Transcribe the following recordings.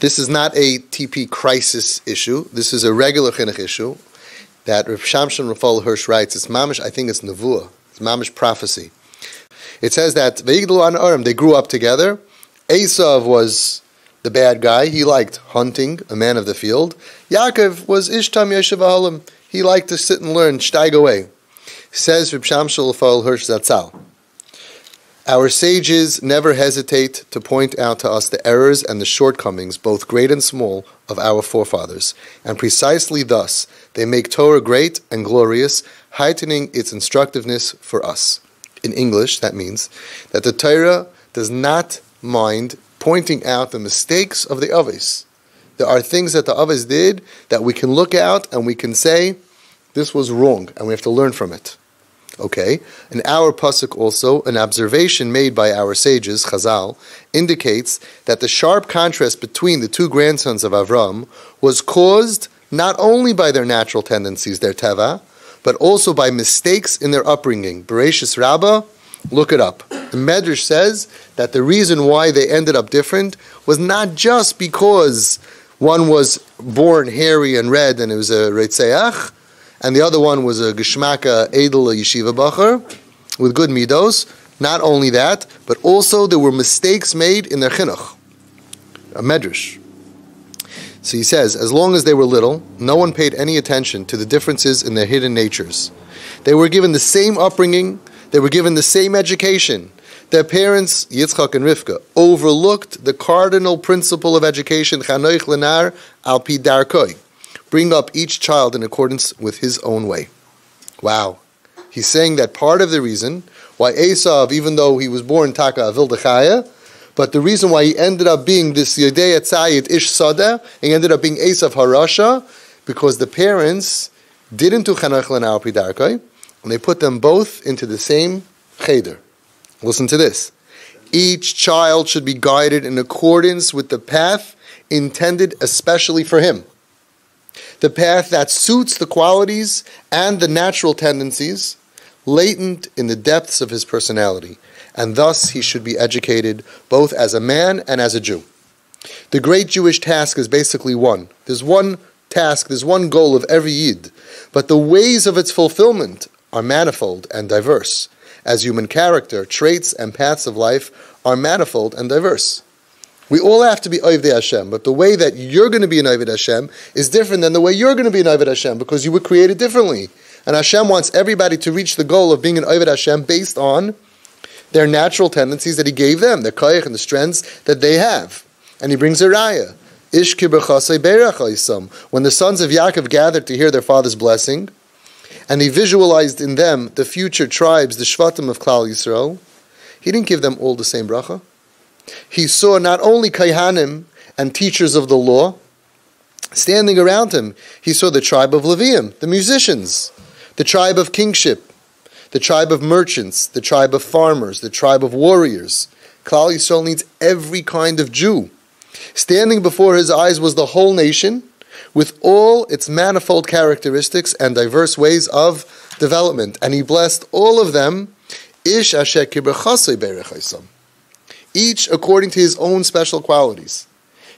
This is not a TP crisis issue. This is a regular chinuch issue that Rav Shamshon Rafal Hirsch writes. It's mamish, I think it's nevuah. It's mamish prophecy. It says that Ve'igdalu an Aram, they grew up together. Eisav was the bad guy. He liked hunting, a man of the field. Yaakov was Ishtam Yeshiv Ahalim. He liked to sit and learn, steig away. Says Rav Shamshon Rafal Hirsch Zatzal, our sages never hesitate to point out to us the errors and the shortcomings, both great and small, of our forefathers. And precisely thus, they make Torah great and glorious, heightening its instructiveness for us. In English, that means that the Torah does not mind pointing out the mistakes of the Avos. There are things that the Avos did that we can look out and we can say, this was wrong, and we have to learn from it. Okay, in our pasuk also, an observation made by our sages, Chazal, indicates that the sharp contrast between the two grandsons of Avram was caused not only by their natural tendencies, their teva, but also by mistakes in their upbringing. Bereshis Rabbah, look it up. The Medrash says that the reason why they ended up different was not just because one was born hairy and red and it was a Reitzeach, and the other one was a Geshmaka Edel Yeshiva Bacher with good midos. Not only that, but also there were mistakes made in their chinuch, a medrash. So he says, as long as they were little, no one paid any attention to the differences in their hidden natures. They were given the same upbringing, they were given the same education. Their parents, Yitzchak and Rivka, overlooked the cardinal principle of education, Chanoich Lenar al pi darkoi. Bring up each child in accordance with his own way. Wow. He's saying that part of the reason why Eisav, even though he was born Taka Avil Dechaya, but the reason why he ended up being this Yodei Tzayit Ish Sadeh, he ended up being Eisav Harasha, because the parents didn't do Chanach L'Nar Pi Darkei, and they put them both into the same cheder. Listen to this. Each child should be guided in accordance with the path intended especially for him. The path that suits the qualities and the natural tendencies latent in the depths of his personality, and thus he should be educated both as a man and as a Jew. The great Jewish task is basically one. There's one task, there's one goal of every Yid, but the ways of its fulfillment are manifold and diverse, as human character, traits, and paths of life are manifold and diverse. We all have to be Ovdei Hashem, but the way that you're going to be an Ovdei Hashem is different than the way you're going to be an Ovdei Hashem, because you were created differently. And Hashem wants everybody to reach the goal of being an Ovdei Hashem based on their natural tendencies that He gave them, their koyach and the strengths that they have. And He brings a raya. Ish ki b'chasei beirach Eisav. When the sons of Yaakov gathered to hear their father's blessing, and He visualized in them the future tribes, the Shvatim of Klal Yisrael, He didn't give them all the same bracha. He saw not only Kaihanim and teachers of the law standing around him, he saw the tribe of Leviim, the musicians, the tribe of kingship, the tribe of merchants, the tribe of farmers, the tribe of warriors. Klal Yisrael needs every kind of Jew. Standing before his eyes was the whole nation with all its manifold characteristics and diverse ways of development. And he blessed all of them, Ish asher kibrachasei beirach Eisav, each according to his own special qualities.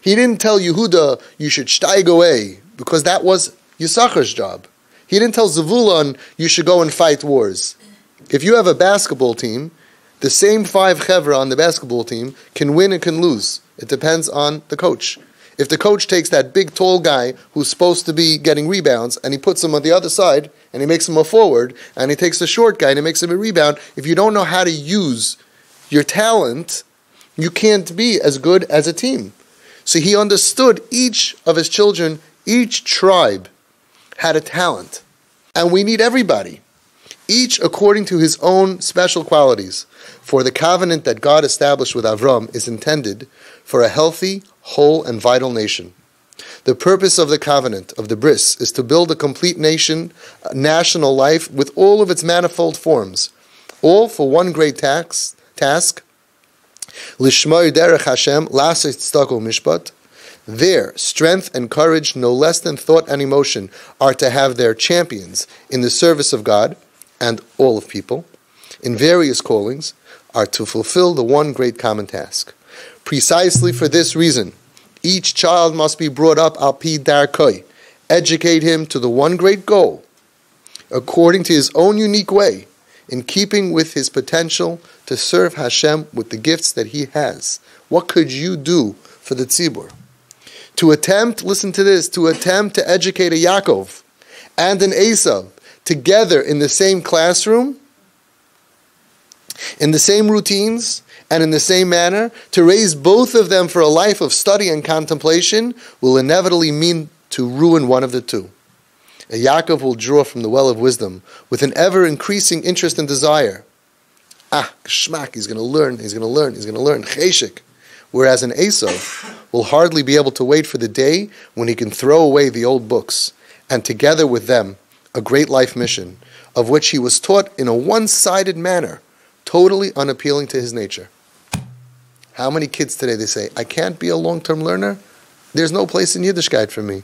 He didn't tell Yehuda, you should steig away, because that was Yisachar's job. He didn't tell Zevulun, you should go and fight wars. If you have a basketball team, the same 5 chevra on the basketball team can win and can lose. It depends on the coach. If the coach takes that big tall guy who's supposed to be getting rebounds and he puts him on the other side and he makes him a forward, and he takes the short guy and he makes him a rebound, if you don't know how to use your talent, you can't be as good as a team. So he understood each of his children, each tribe had a talent. And we need everybody, each according to his own special qualities. For the covenant that God established with Avram is intended for a healthy, whole, and vital nation. The purpose of the covenant of the bris is to build a complete nation, a national life with all of its manifold forms, all for one great task, Lishmor derech Hashem, laseh tzedakah mishpat. Their strength and courage, no less than thought and emotion, are to have their champions in the service of God and all of people, in various callings, are to fulfill the one great common task. Precisely for this reason, Each child must be brought up al pi darkoi. Educate him to the one great goal, according to his own unique way, in keeping with his potential to serve Hashem with the gifts that he has. What could you do for the tzibur? To attempt, listen to this, to attempt to educate a Yaakov and an Eisav together in the same classroom, in the same routines, and in the same manner, to raise both of them for a life of study and contemplation will inevitably mean to ruin one of the two. A Yaakov will draw from the well of wisdom with an ever-increasing interest and desire. Geschmack, he's going to learn, cheshik. Whereas an Eisav will hardly be able to wait for the day when he can throw away the old books, and together with them, a great life mission, of which he was taught in a one-sided manner, totally unappealing to his nature. How many kids today, they say, I can't be a long-term learner? There's no place in Yiddishkeit for me.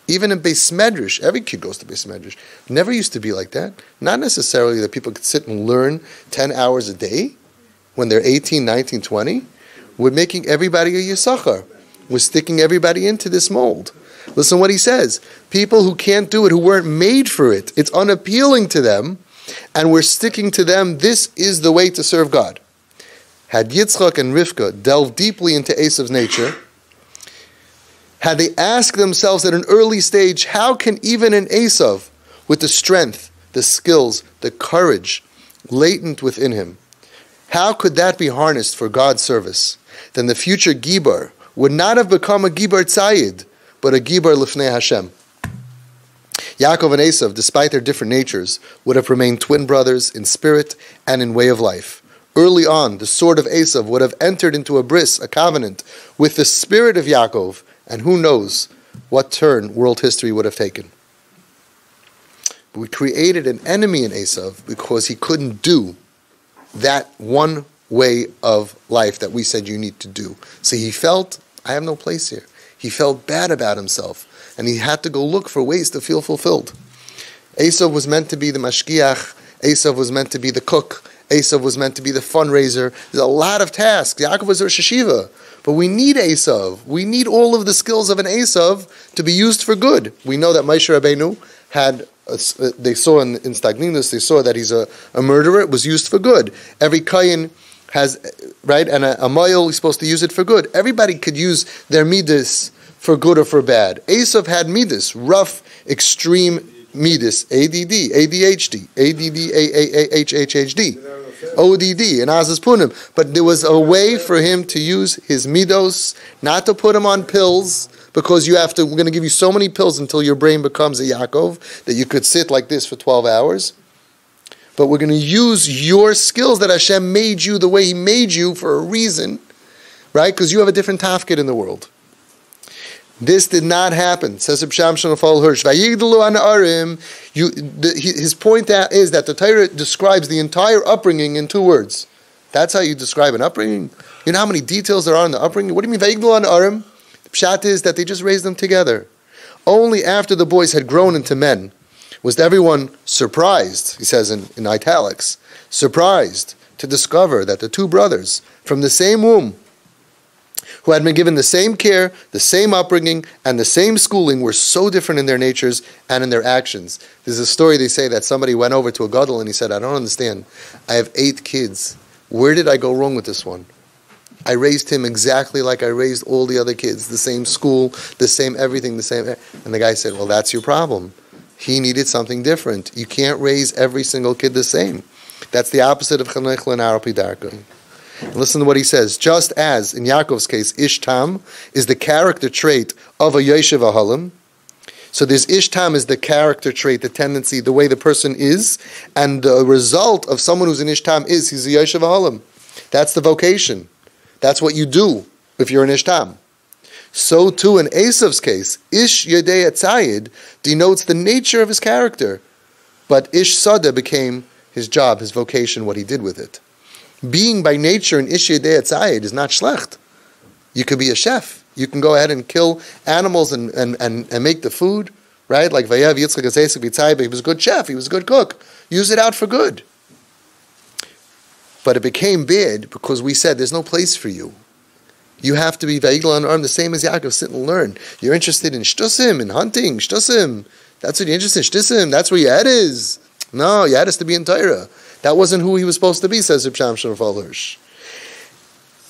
Even in Beis Medrash, every kid goes to Beis Medrash. Never used to be like that. Not necessarily that people could sit and learn 10 hours a day when they're 18, 19, 20. We're making everybody a Yisachar. We're sticking everybody into this mold. Listen what he says. People who can't do it, who weren't made for it, it's unappealing to them, and we're sticking to them. This is the way to serve God. Had Yitzchak and Rivka delved deeply into Eisav's nature, had they asked themselves at an early stage, how can even an Eisav, with the strength, the skills, the courage latent within him, how could that be harnessed for God's service? Then the future Gibar would not have become a Gibar Tzayid, but a Gibar Lifnei Hashem. Yaakov and Eisav, despite their different natures, would have remained twin brothers in spirit and in way of life. Early on, the sword of Eisav would have entered into a bris, a covenant, with the spirit of Yaakov, and who knows what turn world history would have taken. But we created an enemy in Eisav because he couldn't do that one way of life that we said you need to do. So he felt, I have no place here. He felt bad about himself, and he had to go look for ways to feel fulfilled. Eisav was meant to be the mashgiach. Eisav was meant to be the cook. Eisav was meant to be the fundraiser. There's a lot of tasks. Yaakov was Rosh Hashiva. But we need Eisav. We need all of the skills of an Eisav to be used for good. We know that Moshe Rabbeinu had, they saw in Stagninus, they saw that he's a murderer. It was used for good. Every Kayin has, right, and a Moyel is supposed to use it for good. Everybody could use their midas for good or for bad. Eisav had midas, rough, extreme midas, ADD, ADHD, ADD, ODD, and Azaz Punim. But there was a way for him to use his midos, not to put him on pills, because we're going to give you so many pills until your brain becomes a Yaakov, that you could sit like this for 12 hours. But we're going to use your skills that Hashem made you the way He made you for a reason, right? Because you have a different tafkid in the world. This did not happen, says Reb Shamshon Rafal Hirsch. His point is that the Torah describes the entire upbringing in two words. That's how you describe an upbringing. You know how many details there are in the upbringing? What do you mean, Vayigdalu Arim? The pshat is that they just raised them together. Only after the boys had grown into men was everyone surprised, he says in italics, surprised to discover that the two brothers from the same womb, who had been given the same care, the same upbringing, and the same schooling, were so different in their natures and in their actions. There's a story they say that somebody went over to a gadol and he said, I don't understand. I have 8 kids. Where did I go wrong with this one? I raised him exactly like I raised all the other kids. The same school, the same everything, the same. And the guy said, well, that's your problem. He needed something different. You can't raise every single kid the same. That's the opposite of Chanech L'Nar Pidarka. Listen to what he says. Just as, in Yaakov's case, Ishtam is the character trait of a Yoshev Ahalim. So there's Ishtam is the character trait, the tendency, the way the person is. And the result of someone who's an Ishtam is he's a Yoshev Ahalim. That's the vocation. That's what you do if you're an Ishtam. So too in Eisav's case, Ish Yedei Atzayid denotes the nature of his character. But Ish Sada became his job, his vocation, what he did with it. Being by nature an Ish Yedei Atzayid is not schlecht. You could be a chef. You can go ahead and kill animals and make the food, right? Like Vayav Yitzchak Eisav B'Tzayib, he was a good chef, he was a good cook. Use it out for good. But it became bad because we said there's no place for you. You have to be Vayigdal on arm, the same as Yaakov. Sit and learn. You're interested in shtusim, in hunting, shtusim. That's what you're interested in, shtusim. That's where your head is. No, your head is to be in Torah. That wasn't who he was supposed to be, says Reb Shamshon Raphael Hirsch.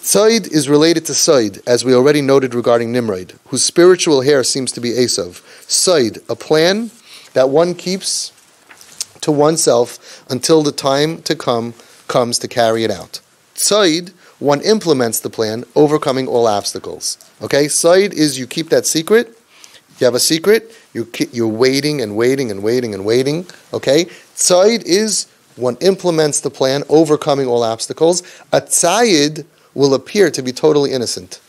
Tzayid is related to Said, as we already noted regarding Nimrod, whose spiritual heir seems to be Eisav. Said, a plan that one keeps to oneself until the time to comes to carry it out. Tzayid, one implements the plan, overcoming all obstacles. Okay, Said is you keep that secret. You have a secret. You're waiting and waiting and waiting and waiting. Okay, Tzayid is one implements the plan, overcoming all obstacles. A tzayid will appear to be totally innocent.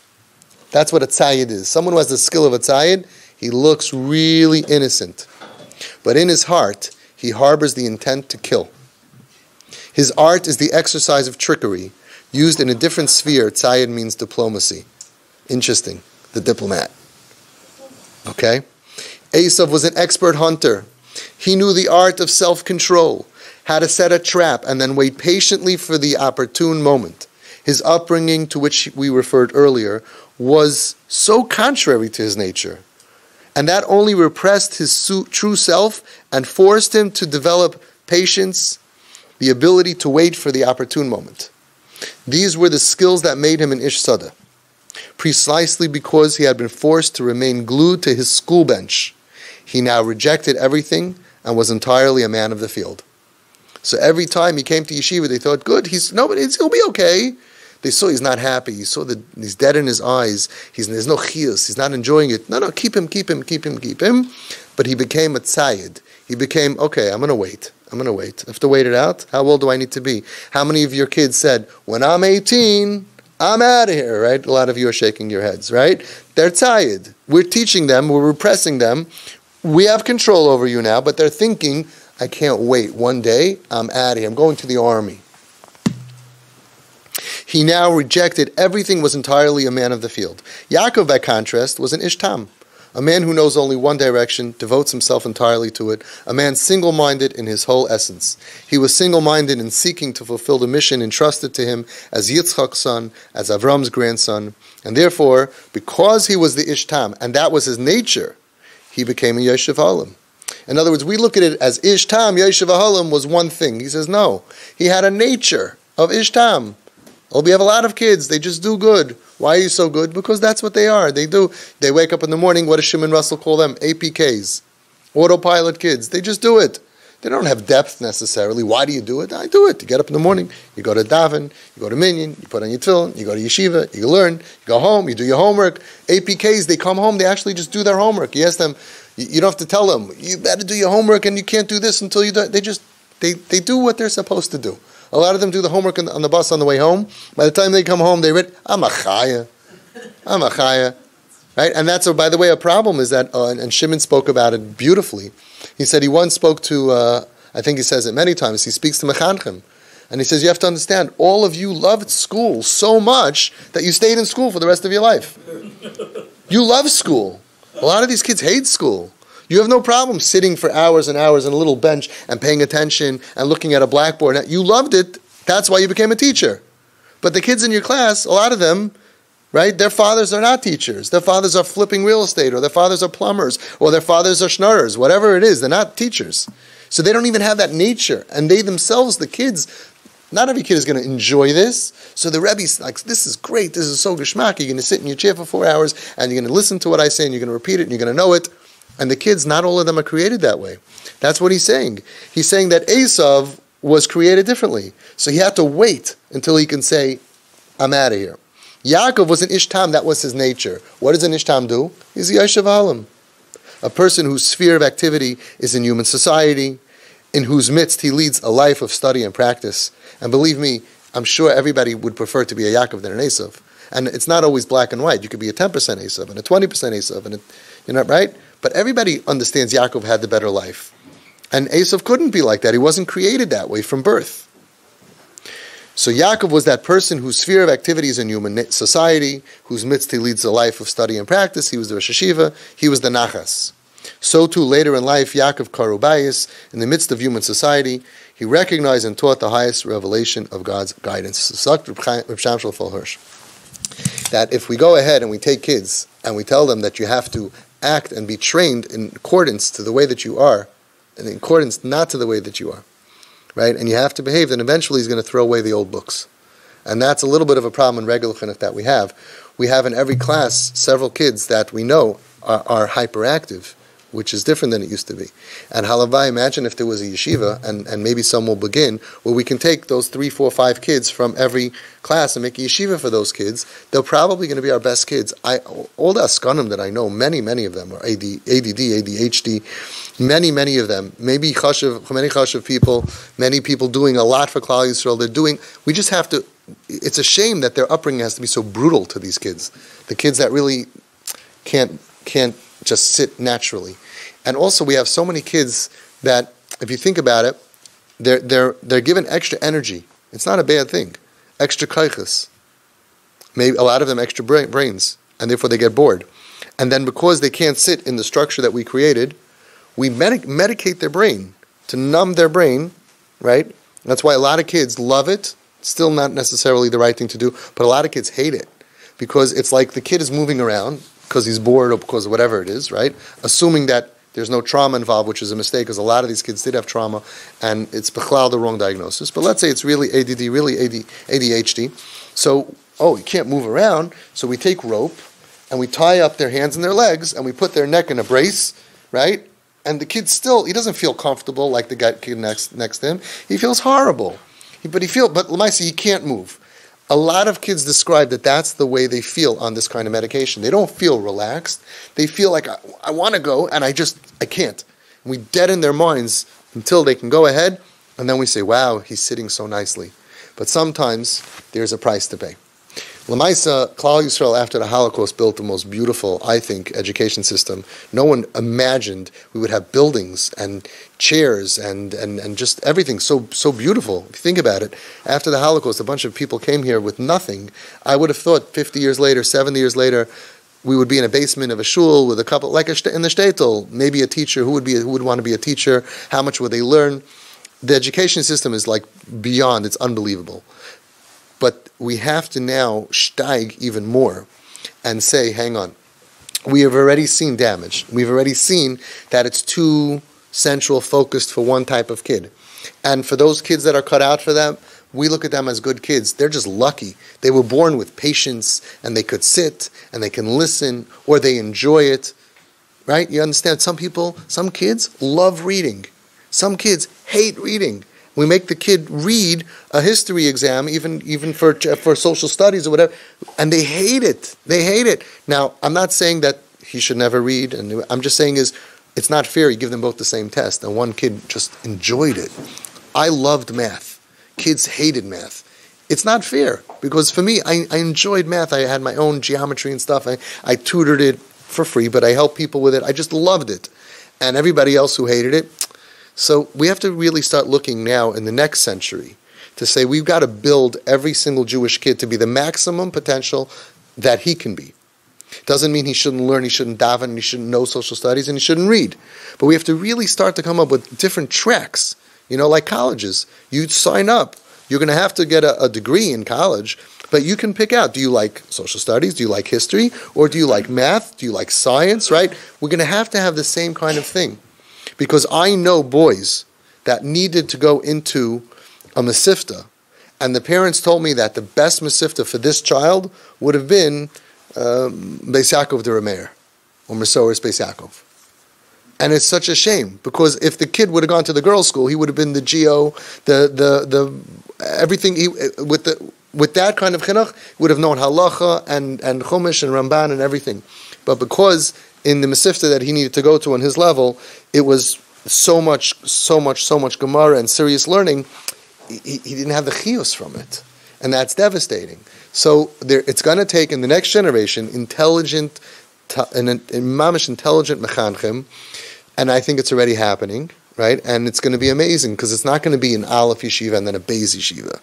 That's what a tzayid is. Someone who has the skill of a tzayid, he looks really innocent. But in his heart, he harbors the intent to kill. His art is the exercise of trickery. Used in a different sphere, tzayid means diplomacy. Interesting. The diplomat. Okay? Eisav was an expert hunter. He knew the art of self-control, how to set a trap and then wait patiently for the opportune moment. His upbringing, to which we referred earlier, was so contrary to his nature. And that only repressed his true self and forced him to develop patience, the ability to wait for the opportune moment. These were the skills that made him an Ish Sada, precisely because he had been forced to remain glued to his school bench. He now rejected everything and was entirely a man of the field. So every time he came to yeshiva, they thought, good, he'll be okay. They saw he's not happy. He saw that he's dead in his eyes. There's no chiyus. He's not enjoying it. No, keep him. But he became a tzayid. He became, okay, I'm going to wait. I have to wait it out. How old do I need to be? How many of your kids said, when I'm 18, I'm out of here, right? A lot of you are shaking your heads, right? They're tzayid. We're teaching them. We're repressing them. We have control over you now, but they're thinking, I can't wait. One day, I'm out of here. I'm going to the army. He now rejected everything, was entirely a man of the field. Yaakov, by contrast, was an ishtam, a man who knows only one direction, devotes himself entirely to it, a man single-minded in his whole essence. He was single-minded in seeking to fulfill the mission entrusted to him as Yitzchak's son, as Avram's grandson, and therefore, because he was the ishtam, and that was his nature, he became a Yoshev Halim. In other words, we look at it as ishtam, Yoshev Halim was one thing. He says, no, he had a nature of ishtam. Oh, we have a lot of kids. They just do good. Why are you so good? Because that's what they are. They do. They wake up in the morning. What does Shimon Russell call them? APKs. Autopilot kids. They just do it. They don't have depth necessarily. Why do you do it? I do it. You get up in the morning. You go to daven. You go to minyan. You put on your tefillin. You go to yeshiva. You learn. You go home. You do your homework. APKs, they come home. They actually just do their homework. You ask them. You don't have to tell them, you better do your homework and you can't do this until you do it. They do what they're supposed to do. A lot of them do the homework on the bus on the way home. By the time they come home, they read, I'm a chaya. Right? And that's, by the way, a problem is that, and Shimon spoke about it beautifully. He said he once spoke to, I think he says it many times, he speaks to Mechanchim. And he says, you have to understand, all of you loved school so much that you stayed in school for the rest of your life. You love school. A lot of these kids hate school. You have no problem sitting for hours and hours on a little bench and paying attention and looking at a blackboard. You loved it. That's why you became a teacher. But the kids in your class, a lot of them, right, their fathers are not teachers. Their fathers are flipping real estate, or their fathers are plumbers, or their fathers are schnorrers. Whatever it is, they're not teachers. So they don't even have that nature. And they themselves, the kids, not every kid is going to enjoy this. So the Rebbe's like, this is great. This is so geschmack. You're going to sit in your chair for 4 hours, and you're going to listen to what I say, and you're going to repeat it, and you're going to know it. And the kids, not all of them are created that way. That's what he's saying. He's saying that Eisav was created differently. So he had to wait until he can say, I'm out of here. Yaakov was an ishtam. That was his nature. What does an ishtam do? He's a Yoshev Halim, a person whose sphere of activity is in human society, in whose midst he leads a life of study and practice. And believe me, I'm sure everybody would prefer to be a Yaakov than an Eisav. And it's not always black and white. You could be a 10% Eisav and a 20% Eisav, and you're not right. But everybody understands Yaakov had the better life. And Eisav couldn't be like that. He wasn't created that way from birth. So Yaakov was that person whose sphere of activity is in human society, whose midst he leads a life of study and practice. He was the Rosh Hashiva. He was the Nachas. So too, later in life, Yaakov Karubayis, in the midst of human society, he recognized and taught the highest revelation of God's guidance. that if we go ahead and we take kids and we tell them that you have to act and be trained in accordance to the way that you are, and in accordance not to the way that you are, right? And you have to behave, then eventually he's going to throw away the old books. And that's a little bit of a problem in regular chinuch that we have. We have in every class several kids that we know are hyperactive, which is different than it used to be. And halavai, imagine if there was a yeshiva, and maybe some will begin, where we can take those 3, 4, 5 kids from every class and make a yeshiva for those kids. They're probably going to be our best kids. All the askanim that I know, many of them are ADD, ADHD, many of them. Maybe many chashuv people, many people doing a lot for Klal Yisrael. We just have to, it's a shame that their upbringing has to be so brutal to these kids. The kids that really can't just sit naturally. And also we have so many kids that, if you think about it, they're given extra energy. It's not a bad thing. Extra kaiches. Maybe a lot of them extra brains, and therefore they get bored. And then because they can't sit in the structure that we created, we medicate their brain to numb their brain, right? That's why a lot of kids love it. Still not necessarily the right thing to do, but a lot of kids hate it because it's like the kid is moving around because he's bored or because of whatever it is, right? Assuming that there's no trauma involved, which is a mistake, because a lot of these kids did have trauma, and it's bechlal the wrong diagnosis. But let's say it's really ADD, really ADHD. So, you can't move around, so we take rope, and we tie up their hands and their legs, and we put their neck in a brace, right? And the kid still, he doesn't feel comfortable like the kid next to him. He feels horrible. But Lamaisi, he can't move. A lot of kids describe that that's the way they feel on this kind of medication. They don't feel relaxed. They feel like, I want to go, and I can't. And we deaden their minds until they can go ahead, and then we say, wow, he's sitting so nicely. But sometimes there's a price to pay. Lamaisa, Klal Yisrael, after the Holocaust, built the most beautiful, I think, education system. No one imagined we would have buildings and chairs and just everything so beautiful. If you think about it, after the Holocaust, a bunch of people came here with nothing. I would have thought 50 years later, 70 years later, we would be in a basement of a shul with a couple, like in the shtetl, maybe a teacher. Who would want to be a teacher? How much would they learn? The education system is like beyond, it's unbelievable. But we have to now steig even more and say, hang on, we have already seen damage. We've already seen that it's too central focused for one type of kid. And for those kids that are cut out for them, we look at them as good kids. They're just lucky. They were born with patience, and they could sit, and they can listen, or they enjoy it. Right? You understand? Some kids love reading. Some kids hate reading. We make the kid read a history exam, even for social studies or whatever, and they hate it. They hate it. Now, I'm not saying that he should never read, and I'm just saying it's not fair. You give them both the same test, and one kid just enjoyed it. I loved math. Kids hated math. It's not fair, because for me, I enjoyed math. I had my own geometry and stuff. I tutored it for free, but I helped people with it. I just loved it. And everybody else who hated it. So we have to really start looking now in the next century to say we've got to build every single Jewish kid to be the maximum potential that he can be. Doesn't mean he shouldn't learn, he shouldn't daven, he shouldn't know social studies, and he shouldn't read. But we have to really start to come up with different tracks, like colleges. You sign up. You're going to have to get a degree in college, but you can pick out, do you like social studies, do you like history, or do you like math, do you like science, right? We're going to have the same kind of thing. Because I know boys that needed to go into a Masifta, and the parents told me that the best Masifta for this child would have been Beis Yaakov de Rameir, or Mesoris Beis Yaakov. And it's such a shame, because if the kid would have gone to the girls' school, he would have been the geo, the everything, with that kind of chinuch, would have known halacha and chumash and ramban and everything. But because in the Masifta that he needed to go to on his level, it was so much Gemara and serious learning, he didn't have the chiyus from it. And that's devastating. So it's going to take, in the next generation, intelligent mechanchim, and I think it's already happening, right? And it's going to be amazing, because it's not going to be an Aleph yeshiva and then a Beis yeshiva,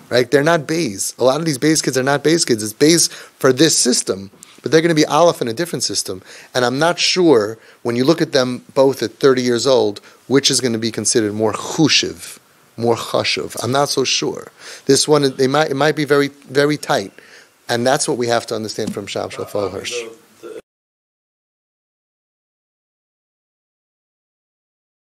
right? They're not Beis. A lot of these Beis kids are not Beis kids. It's Beis for this system. But they're going to be Aleph in a different system. And I'm not sure, when you look at them both at 30 years old, which is going to be considered more chushiv, more chashuv. I'm not so sure. This one, it might be very, very tight. And that's what we have to understand from Sham Shafal Hirsch.